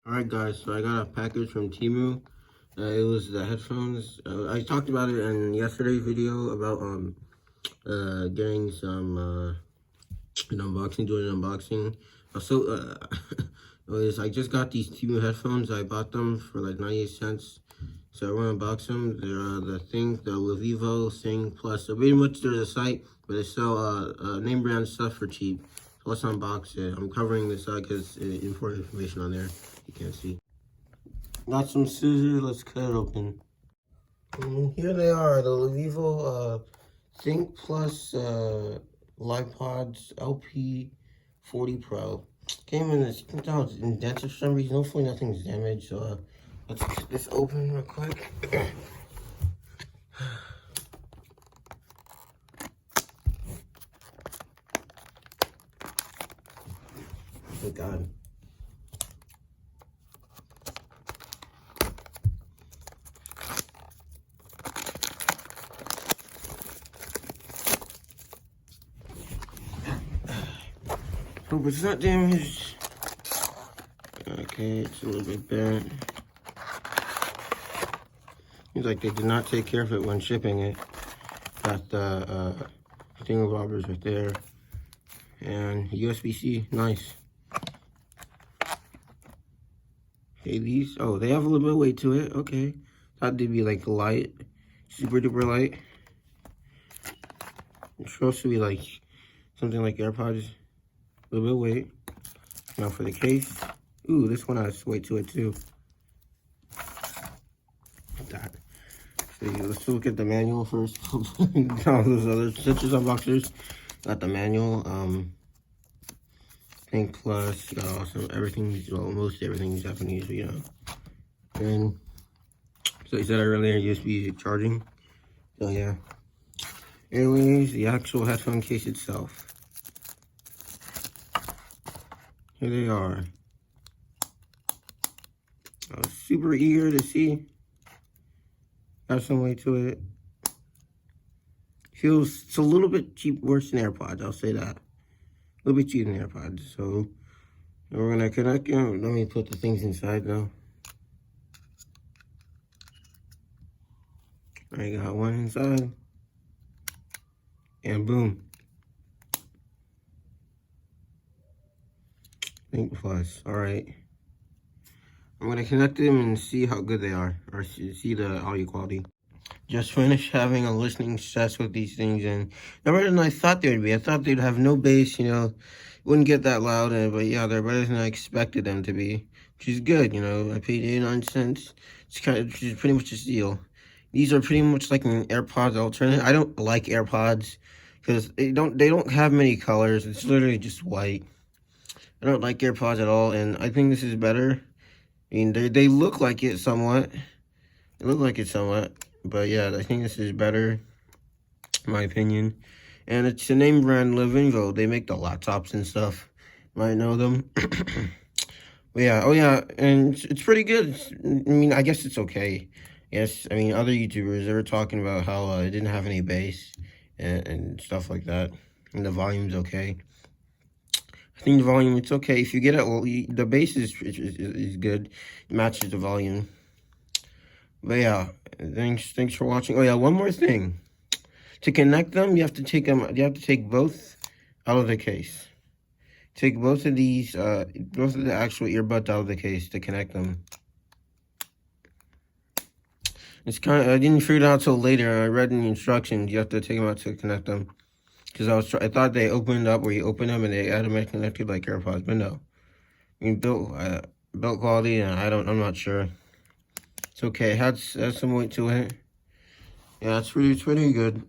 Alright guys, so I got a package from Temu. It was the headphones. I talked about it in yesterday's video about getting some an unboxing, doing an unboxing. Also, I just got these Temu headphones. I bought them for like 98 cents. So I want to unbox them. They're the Levivo Thing Plus. So pretty much they're the site, but they sell name brand stuff for cheap. So let's unbox it. I'm covering this side because important information on there. You can't see. Got some scissors. Let's cut it open. Here they are, the Levivo Think Plus Lipods LP40 Pro. Came in this, it's indented for some reason. Hopefully nothing's damaged. So let's get this open real quick. Oh God. Hope it's not damaged. Okay, it's a little bit bent. Seems like they did not take care of it when shipping it. Got the thingamabobbers right there. And USB-C, nice. Okay, these, oh, they have a little bit of weight to it, okay. Thought they'd be like light, super duper light. It's supposed to be like something like AirPods. A little bit of weight. Now for the case. Ooh, this one has weight to it too. That. So let's look at the manual first. All those other stitches on boxers. Got the manual. Think Plus. Got awesome everything. Well, most everything Japanese, you know. And so you said earlier USB charging. So yeah. Anyways, the actual headphone case itself. Here they are. I was super eager to see. Got some weight to it. Feels, it's a little bit cheap, worse than AirPods, I'll say that. A little bit cheaper than AirPods. So we're gonna connect them. Let me put the things inside now. I got one inside. And boom. Think Plus. Alright. I'm gonna connect them and see how good they are, or see the audio quality. Just finished having a listening test with these things, and they're better than I thought they would be. I thought they'd have no bass, you know, wouldn't get that loud, but yeah, they're better than I expected them to be, which is good, you know. I paid 89 cents. It's pretty much a steal. These are pretty much like an AirPods alternate. I don't like AirPods because they don't have many colors. It's literally just white. I don't like AirPods at all, and I think this is better. I mean, they look like it somewhat. They look like it somewhat. But yeah, I think this is better, in my opinion. And it's the name brand Levivo. They make the laptops and stuff. You might know them. But yeah, oh yeah, and it's pretty good. I mean, I guess it's okay. Yes, I mean, other YouTubers, they were talking about how it didn't have any bass and stuff like that. And the volume's okay. I think the volume, it's okay. If you get it, well, the bass is good. It matches the volume. But yeah, thanks for watching. Oh yeah, one more thing. To connect them, you have to take both out of the case. Take both of these, both of the actual earbuds out of the case to connect them. It's I didn't figure it out till later. I read in the instructions, you have to take them out to connect them. Because I thought they opened up where you open them and they automatically connected like AirPods, but no. I mean, built quality, and I'm not sure. It's okay. It has some weight to it. Yeah, it's pretty good.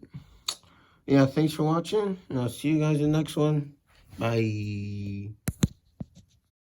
Yeah, thanks for watching, and I'll see you guys in the next one. Bye.